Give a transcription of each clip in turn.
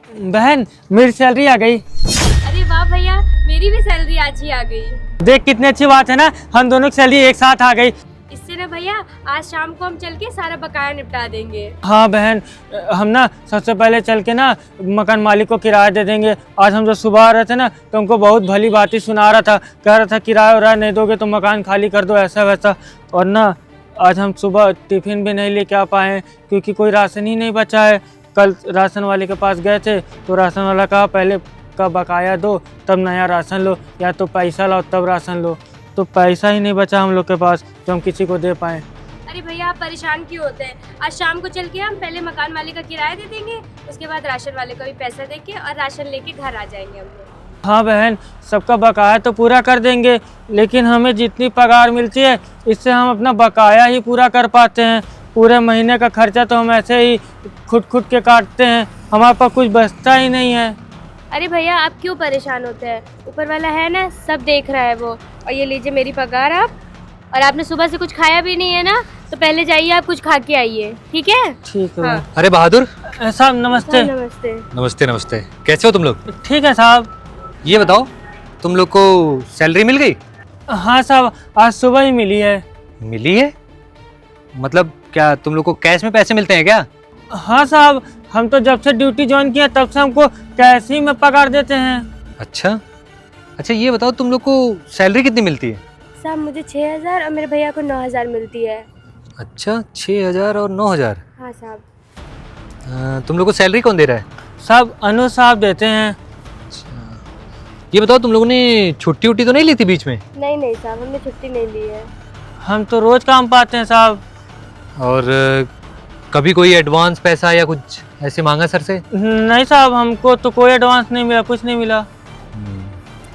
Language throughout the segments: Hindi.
बहन मेरी सैलरी आ गई। अरे वाह भैया, मेरी भी सैलरी आज ही आ गई। देख कितनी अच्छी बात है ना, हम दोनों की सैलरी एक साथ आ गई। इससे ना भैया आज शाम को हम चल के सारा बकाया निपटा देंगे। हाँ बहन, हम ना सबसे पहले चल के ना मकान मालिक को किराया दे देंगे। आज हम जब सुबह आ रहे थे ना तो उनको बहुत भली बात ही सुना रहा था, कह रहा था किराया उराया नहीं दोगे तो मकान खाली कर दो ऐसा वैसा। और ना आज हम सुबह टिफिन भी नहीं लेके आ पाए क्योंकि कोई राशन ही नहीं बचा है। कल राशन वाले के पास गए थे तो राशन वाला कहा पहले का बकाया दो तब नया राशन लो, या तो पैसा लाओ तब राशन लो। तो पैसा ही नहीं बचा हम लोग के पास जो हम किसी को दे पाएँ। अरे भैया आप परेशान क्यों होते हैं? आज शाम को चल के हम पहले मकान मालिक का किराया दे देंगे, उसके बाद राशन वाले को भी पैसा दे के और राशन लेके घर आ जाएंगे हम लोग। हाँ बहन, सबका बकाया तो पूरा कर देंगे, लेकिन हमें जितनी पगार मिलती है इससे हम अपना बकाया ही पूरा कर पाते हैं। पूरे महीने का खर्चा तो हम ऐसे ही खुद के काटते हैं, हमारे पास कुछ बचता ही नहीं है। अरे भैया आप क्यों परेशान होते हैं? ऊपर वाला है ना, सब देख रहा है वो। और ये लीजिए मेरी पगार आप, और आपने सुबह से कुछ खाया भी नहीं है ना, तो पहले जाइए आप कुछ खा के आइए, ठीक है? ठीक है। हाँ। अरे बहादुर, साहब नमस्ते। नमस्ते। नमस्ते नमस्ते। कैसे हो तुम लोग? ठीक है साहब। ये बताओ, तुम लोग को सैलरी मिल गई? हाँ साहब, आज सुबह ही मिली है। मिली है? मतलब क्या तुम लोग को कैश में पैसे मिलते हैं क्या? हाँ साहब, हम तो जब से ड्यूटी ज्वाइन किया तब से हमको कैश ही में पगार देते हैं। अच्छा अच्छा, ये बताओ तुम लोग को सैलरी कितनी मिलती है? साहब मुझे 6000 और मेरे भैया को 9000 मिलती है। अच्छा, 6,000 और 9,000। हाँ साहब। तुम लोग को सैलरी कौन दे रहा है? साहब अनु साहब देते हैं। ये बताओ तुम लोगों ने छुट्टी उट्टी तो नहीं ली थी बीच में? नहीं साहब, हमने छुट्टी नहीं ली है। हम तो रोज काम पाते हैं साहब। और कभी कोई एडवांस पैसा या कुछ ऐसे मांगा सर से? नहीं साहब, हमको तो कोई एडवांस नहीं मिला, कुछ नहीं मिला।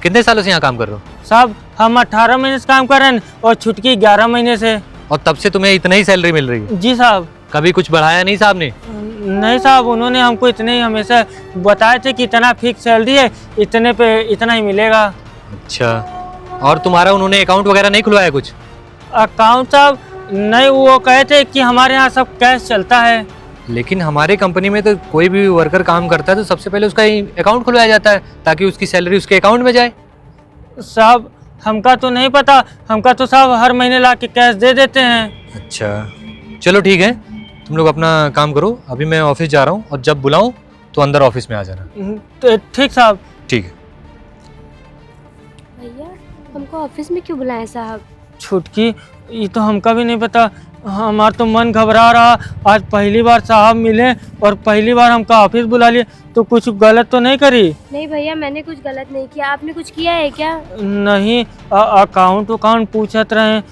कितने सालों से यहाँ काम कर रहे हो? साहब हम 18 महीने से काम कर रहे हैं और छुट्टी 11 महीने से। और तब से तुम्हें इतना ही सैलरी मिल रही है? जी साहब। कभी कुछ बढ़ाया नहीं साहब ने? नहीं साहब, उन्होंने हमको इतने ही हमेशा बताए थे कि इतना फिक्स सैलरी है, इतने पे इतना ही मिलेगा। अच्छा, और तुम्हारा उन्होंने अकाउंट वगैरह नहीं खुलवाया कुछ? अकाउंट साहब नहीं, वो कहे थे कि हमारे यहाँ सब कैश चलता है। लेकिन हमारे कंपनी में तो कोई भी वर्कर काम करता है तो सबसे पहले उसका अकाउंट खुलवाया जाता है ताकि उसकी सैलरी उसके अकाउंट में जाए। साहब हमका तो नहीं पता, हमका तो साहब हर महीने ला के कैश दे देते हैं। अच्छा चलो ठीक है, तुम लोग अपना काम करो, अभी मैं ऑफिस जा रहा हूँ और जब बुलाऊँ तो अंदर ऑफिस में आ जाना। तो ठीक साहब। ठीक है। भैया हमको ऑफिस में क्यों बुलाया साहब? छुटकी, ये तो हमका भी नहीं पता, हमारा तो मन घबरा रहा। आज पहली बार साहब मिले और पहली बार हमका ऑफिस बुला लिए, तो कुछ गलत तो नहीं करी? नहीं भैया मैंने कुछ गलत नहीं किया, आपने कुछ किया है क्या? नहीं, अकाउंट पूछत रहे,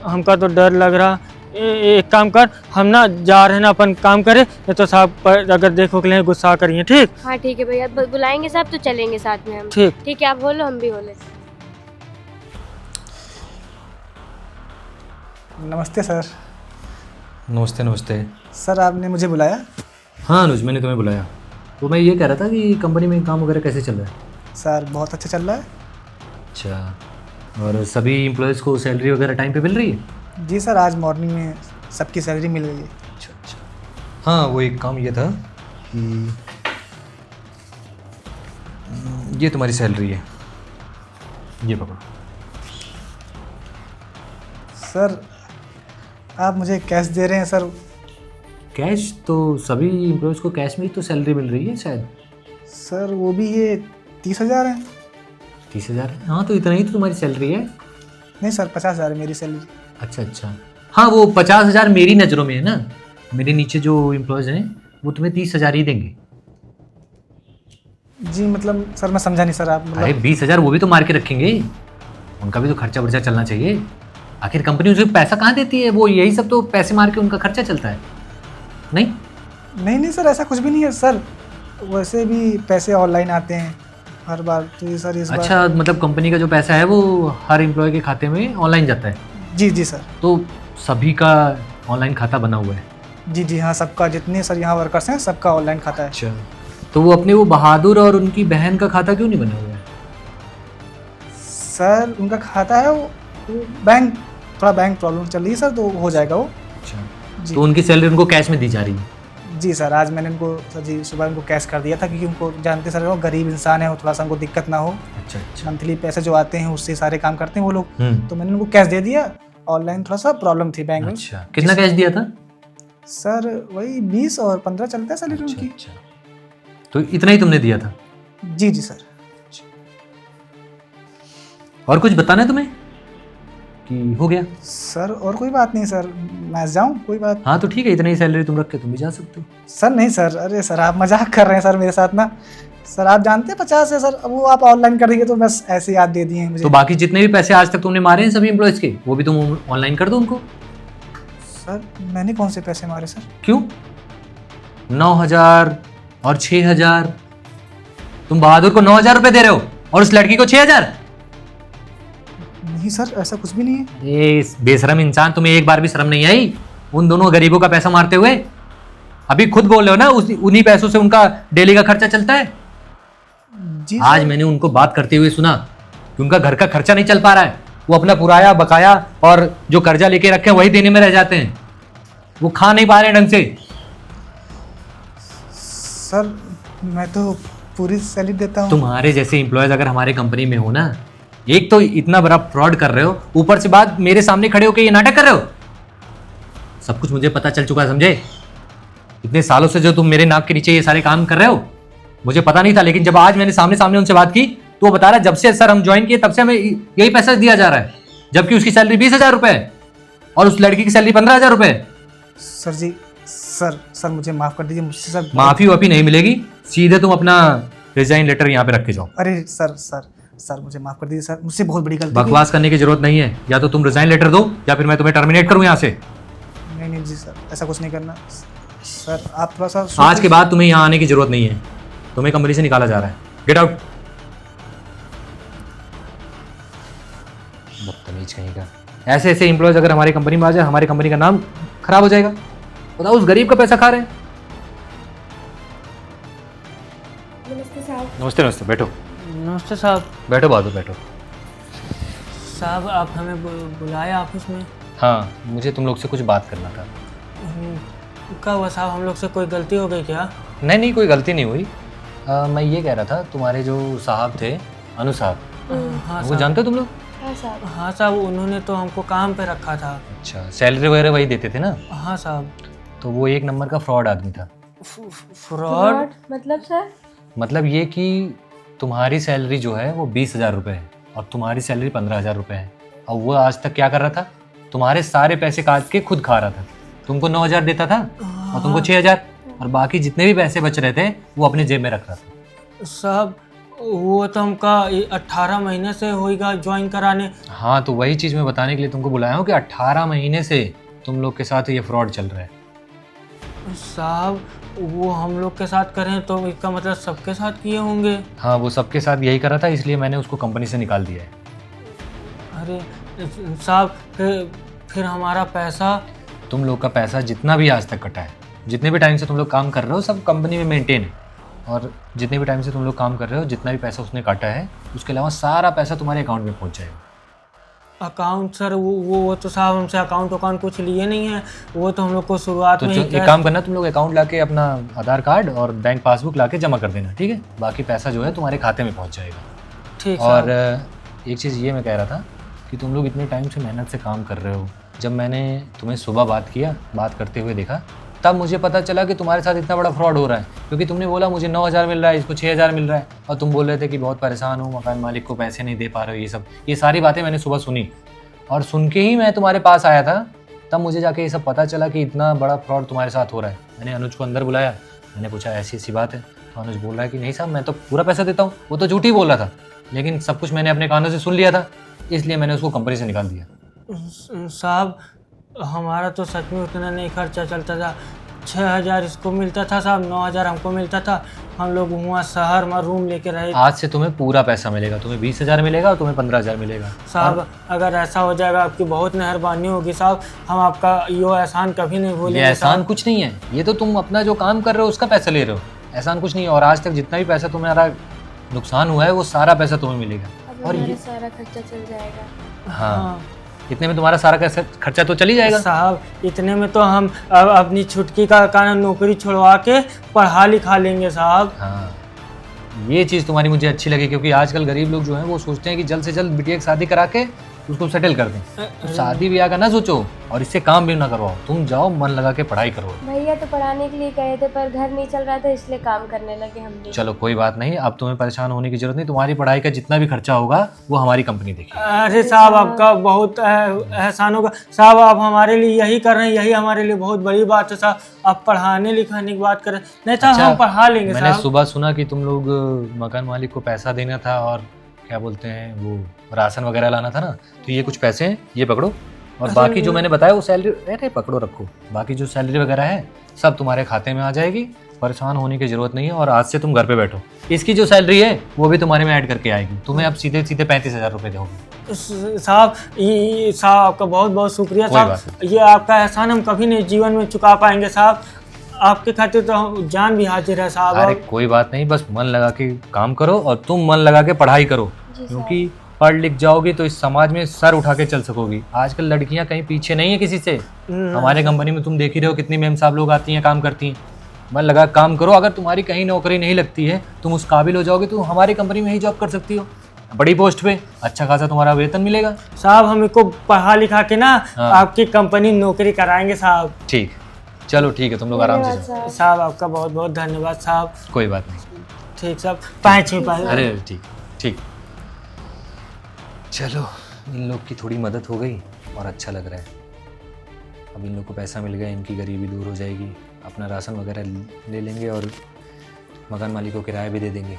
हमका तो डर लग रहा। एक काम कर, हम ना जा रहे हैं ना, अपन काम करे, नहीं तो साहब पर अगर देखो के लिए गुस्सा करिए। ठीक? हाँ ठीक है भैया, बुलाएंगे साहब तो चलेंगे साथ में हम। ठीक है, आप बोलो हम भी बोले। नमस्ते सर। नमस्ते नमस्ते। सर आपने मुझे बुलाया? हाँ अनुज, मैंने तुम्हें बुलाया। तो मैं ये कह रहा था कि कंपनी में काम वगैरह कैसे चल रहा है? सर बहुत अच्छा चल रहा है। अच्छा, और सभी एम्प्लॉयज़ को सैलरी वगैरह टाइम पे मिल रही है? जी सर, आज मॉर्निंग में सबकी सैलरी मिल गई है। अच्छा अच्छा। हाँ, वो एक काम ये था कि ये तुम्हारी सैलरी है, ये पकड़ो। सर आप मुझे कैश दे रहे हैं सर? कैश तो सभी एम्प्लॉयज़ को कैश में ही तो सैलरी मिल रही है शायद। सर वो भी ये 30,000 है। 30,000? हाँ, तो इतना ही तो तुम्हारी सैलरी है। नहीं सर, 50,000 है मेरी सैलरी। अच्छा अच्छा, हाँ वो 50,000 मेरी नज़रों में है ना, मेरे नीचे जो एम्प्लॉयज़ हैं वो तुम्हें 30,000 ही देंगे। जी मतलब सर मैं समझा नहीं सर, आप अरे 20,000 वो भी तो मार के रखेंगे, उनका भी तो खर्चा वर्चा चलना चाहिए। आखिर कंपनी उसे पैसा कहाँ देती है, वो यही सब तो पैसे मार के उनका खर्चा चलता है। नहीं नहीं सर, ऐसा कुछ भी नहीं है सर, वैसे भी पैसे ऑनलाइन आते हैं हर बार, तो ये सर इस बार। अच्छा, मतलब कंपनी का जो पैसा है वो हर एम्प्लॉय के खाते में ऑनलाइन जाता है? जी सर। तो सभी का ऑनलाइन खाता बना हुआ है? जी हाँ, सबका, जितने सर यहाँ वर्कर्स हैं सबका ऑनलाइन खाता है। अच्छा, तो वो अपने वो बहादुर और उनकी बहन का खाता क्यों नहीं बना हुआ है? सर उनका खाता है, वो बैंक प्रॉब्लम चल रही है सर, तो हो जाएगा वो। अच्छा, जी। तो उनकी सैलरी उनको कैश में दी जा रही है? जी सर, आज मैंने उनको सर जी सुबह उनको कैश कर दिया था, क्योंकि उनको जानते सर वो गरीब इंसान है, वो थोड़ा सा उनको दिक्कत ना हो। अच्छा अच्छा। मंथली पैसे जो आते हैं उससे सारे काम करते हैं वो लोग, हम्म। तो मैंने उनको कैश दे दिया। ऑनलाइन थोड़ा सा प्रॉब्लम थी बैंक में। अच्छा, कितना कैश दिया था? सर वही 20 और 15 चलता है सैलरी अच्छा उनकी। अच्छा, तो इतना ही तुमने दिया था? जी जी सर। और कुछ बताना है तुम्हें कि हो गया? सर और कोई बात नहीं सर, मैं जाऊँ कोई बात? हाँ तो ठीक है, इतनी ही सैलरी तुम रख के तुम भी जा सकते हो। सर नहीं सर, अरे सर आप मजाक कर रहे हैं सर मेरे साथ ना। सर आप जानते हैं 50 है सर, अब वो आप ऑनलाइन कर देंगे तो बस ऐसे याद दे दिए हैं मुझे। तो बाकी जितने भी पैसे आज तक तुमने मारे हैं सभी एम्प्लॉयज के, वो भी तुम ऑनलाइन कर दो उनको। सर मैंने कौन से पैसे मारे सर? क्यों? 9,000 और 6,000। तुम बहादुर को 9,000 रुपए दे रहे हो और उस लड़की को 6,000? नहीं सर, ऐसा कुछ भी नहीं है। ये बेशरम इंसान, तुम्हें एक बार भी शर्म नहीं आई उन दोनों गरीबों का पैसा मारते हुए? अभी खुद बोल रहे हो ना, उन्हीं पैसों से उनका डेली का खर्चा चलता है। जी आज सर। मैंने उनको बात करते हुए सुना कि उनका घर का खर्चा नहीं चल पा रहा है, वो अपना पुराया बकाया और जो कर्जा लेके रखे हैं वही देने में रह जाते हैं, वो खा नहीं पा रहे हैं ढंग से। सर मैं तो पूरी सैलरी देता हूँ। तुम्हारे जैसे एम्प्लॉयज अगर हमारे कंपनी में हो ना, एक तो इतना बड़ा फ्रॉड कर रहे हो, ऊपर से बात मेरे सामने खड़े होकर ये नाटक कर रहे हो। सब कुछ मुझे पता चल चुका है, समझे? इतने सालों से जो तुम मेरे नाक के नीचे ये सारे काम कर रहे हो, मुझे पता नहीं था, लेकिन जब आज मैंने सामने सामने उनसे बात की तो वो बता रहा है जब से सर हम ज्वाइन किए तब से हमें यही पैसा दिया जा रहा है, जबकि उसकी सैलरी 20,000 रुपए है और उस लड़की की सैलरी 15,000 रुपए है। सर जी, सर मुझे माफ कर दीजिए, मुझसे सर माफी वाफी नहीं मिलेगी, सीधे तुम अपना रिजाइन लेटर यहाँ पे रख के जाओ। अरे सर मुझे माफ कर दीजिए सर, मुझसे बहुत बड़ी गलती हुई। बकवास करने की जरूरत नहीं है, या तो तुम रिजाइन लेटर दो या फिर मैं तुम्हें टर्मिनेट करूँ यहाँ से। नहीं जी सर, ऐसा कुछ नहीं करना सर, आप थोड़ा सा आज के बाद तुम्हें यहाँ आने की जरूरत नहीं है, तुम्हें कंपनी से निकाला जा रहा है, गेट आउट। बदतमीज कहीं का। ऐसे ऐसे एम्प्लॉयज अगर हमारी कंपनी में आ जाए, हमारी कंपनी का नाम खराब हो जाएगा। बताओ, उस गरीब का पैसा खा रहे हैं। नमस्ते साहब। नमस्ते नमस्ते, बैठो नमस्ते साहब। बैठो बहादुर बैठो। साहब आप हमें बुलाया ऑफिस में? हाँ, मुझे तुम लोग से कुछ बात करना था। क्या हुआ साहब, हम लोग से कोई गलती हो गई क्या? नहीं कोई गलती नहीं हुई। मैं ये कह रहा था, तुम्हारे जो साहब थे, अनु साहब, हाँ वो साहब। जानते हो तुम लोग? हाँ साहब। हाँ साहब, उन्होंने तो हमको काम पे रखा था। अच्छा, सैलरी वगैरह वही देते थे ना? हाँ साहब। तो वो एक नंबर का फ्रॉड आदमी था। फ्रॉड? मतलब सर? मतलब ये कि तुम्हारी सैलरी जो है वो 20,000 रुपये है और तुम्हारी सैलरी 15,000 रुपये है, और वो आज तक क्या कर रहा था, तुम्हारे सारे पैसे काट के खुद खा रहा था। तुमको 9,000 देता था और तुमको 6,000, और बाकी जितने भी पैसे बच रहे थे वो अपने जेब में रख रहा था। साहब वो तो हमका 18 महीने से होएगा ज्वाइन कराने। हाँ, तो वही चीज़ मैं बताने के लिए तुमको बुलाया हूँ कि 18 महीने से तुम लोग के साथ ये फ्रॉड चल रहा है। साहब वो हम लोग के साथ करें तो इसका मतलब सबके साथ किए होंगे? हाँ, वो सबके साथ यही कर रहा था, इसलिए मैंने उसको कंपनी से निकाल दिया है। अरे साहब, फिर हमारा पैसा? तुम लोग का पैसा जितना भी आज तक कटा है, जितने भी टाइम से तुम लोग काम कर रहे हो, सब कंपनी में मेंटेन है, और जितने भी टाइम से तुम लोग काम कर रहे हो, जितना भी पैसा उसने काटा है, उसके अलावा सारा पैसा तुम्हारे अकाउंट में पहुंच जाएगा। अकाउंट सर, वो तो साहब हमसे अकाउंट कुछ लिए नहीं है, वो तो हम लोग को शुरुआत तो में ही एक काम करना, तुम लोग अकाउंट लाके अपना आधार कार्ड और बैंक पासबुक लाके जमा कर देना, ठीक है? बाकी पैसा जो है तुम्हारे खाते में पहुँच जाएगा। ठीक। और एक चीज़ ये मैं कह रहा था कि तुम लोग इतने टाइम से मेहनत से काम कर रहे हो, जब मैंने तुम्हें सुबह बात करते हुए देखा, तब मुझे पता चला कि तुम्हारे साथ इतना बड़ा फ्रॉड हो रहा है, क्योंकि तुमने बोला मुझे 9,000 मिल रहा है, इसको 6,000 मिल रहा है, और तुम बोल रहे थे कि बहुत परेशान हो, मकान मालिक को पैसे नहीं दे पा रहे हो। ये सारी बातें मैंने सुबह सुनी, और सुन के ही मैं तुम्हारे पास आया था। तब मुझे जाके ये सब पता चला कि इतना बड़ा फ्रॉड तुम्हारे साथ हो रहा है। मैंने अनुज को अंदर बुलाया, मैंने पूछा ऐसी ऐसी बात है, तो अनुज बोल रहा है कि नहीं साहब, मैं तो पूरा पैसा देता हूँ। वो तो झूठ ही बोल रहा था, लेकिन सब कुछ मैंने अपने कानों से सुन लिया था, इसलिए मैंने उसको कंपनी से निकाल दिया। साहब हमारा तो सच में उतना नहीं खर्चा चलता था। 6,000 इसको मिलता था साहब, 9,000 हमको मिलता था। हम लोग वहाँ शहर में रूम लेके रहे। आज से तुम्हें पूरा पैसा मिलेगा, तुम्हें 20,000 मिलेगा और तुम्हें 15,000 मिलेगा। साहब अगर ऐसा हो जाएगा आपकी बहुत मेहरबानी होगी साहब, हम आपका ये एहसान कभी नहीं भूलेंगे। ये एहसान कुछ नहीं है, ये तो तुम अपना जो काम कर रहे हो उसका पैसा ले रहे हो, एहसान कुछ नहीं है। और आज तक जितना भी पैसा तुम्हारा नुकसान हुआ है वो सारा पैसा तुम्हें मिलेगा। अब और हमारा ये सारा खर्चा चल जाएगा। हाँ, इतने में तुम्हारा सारा कैसे खर्चा तो चल ही जाएगा। साहब इतने में तो हम अपनी छुटकी का कारण नौकरी छुड़वा के पढ़ा लिखा लेंगे साहब। हाँ, ये चीज़ तुम्हारी मुझे अच्छी लगी, क्योंकि आजकल गरीब लोग जो हैं वो सोचते हैं कि जल्द से जल्द बिटिया की शादी करा के उसको सेटल कर दें। तो शादी ब्याह का ना सोचो और इससे काम भी ना करवाओ, तुम जाओ मन लगा के पढ़ाई करो। भैया तो पढ़ाने के लिए गए थे पर घर नहीं चल रहा था इसलिए काम करने लगे हम भी। चलो कोई बात नहीं, अब तुम्हें परेशान होने की जरूरत नहीं, तुम्हारी पढ़ाई का जितना भी खर्चा होगा वो हमारी कंपनी देखेगी। अरे साहब आपका बहुत एहसान होगा साहब, आप हमारे लिए यही कर रहे हैं, यही हमारे लिए बहुत बड़ी बात है साहब। आप पढ़ाने लिखाने की बात कर रहे हैं, नहीं था हम पढ़ा लेंगे मैंने साहब। सुबह सुना कि तुम लोग मकान मालिक को पैसा देना था और क्या बोलते हैं वो राशन वगैरह लाना था ना, तो ये कुछ पैसे हैं, ये पकड़ो, और बाकी जो मैंने बताया वो सैलरी, अरे पकड़ो रखो, बाकी जो सैलरी वगैरह है सब तुम्हारे खाते में आ जाएगी, परेशान होने की जरूरत नहीं है। और आज से तुम घर पे बैठो, इसकी जो सैलरी है वो भी तुम्हारे में ऐड करके आएगी, तुम्हें अब सीधे सीधे 35,000 रुपये दोगे। साहब साहब आपका बहुत बहुत शुक्रिया कोई बात साहब, ये आपका एहसान हम कभी नहीं जीवन में चुका पाएंगे साहब, आपके खातिर तो हम जान भी हाजिर है साहब। अरे कोई बात नहीं, बस मन लगा के काम करो और तुम मन लगा के पढ़ाई करो, क्योंकि पढ़ लिख जाओगी तो इस समाज में सर उठा के चल सकोगी। आजकल लड़कियां कहीं पीछे नहीं है किसी से, हमारे कंपनी में तुम देख ही रहे हो कितनी मैम साहब लोग आती हैं काम करती हैं। मन लगा काम करो, अगर तुम्हारी कहीं नौकरी नहीं लगती है, तुम उस काबिल हो जाओगे तो हमारी कंपनी में ही जॉब कर सकती हो, बड़ी पोस्ट पे अच्छा खासा तुम्हारा वेतन मिलेगा। साहब हम इनको पढ़ा लिखा के ना आपकी कंपनी नौकरी कराएंगे साहब। ठीक, चलो ठीक है, तुम लोग आराम से जाओ। साहब आपका बहुत बहुत धन्यवाद साहब। कोई बात नहीं, ठीक साहब, पाँच छः पाँच। अरे ठीक ठीक, चलो इन लोग की थोड़ी मदद हो गई और अच्छा लग रहा है। अब इन लोग को पैसा मिल गया, इनकी गरीबी दूर हो जाएगी, अपना राशन वगैरह ले लेंगे और मकान मालिक को किराया भी दे देंगे।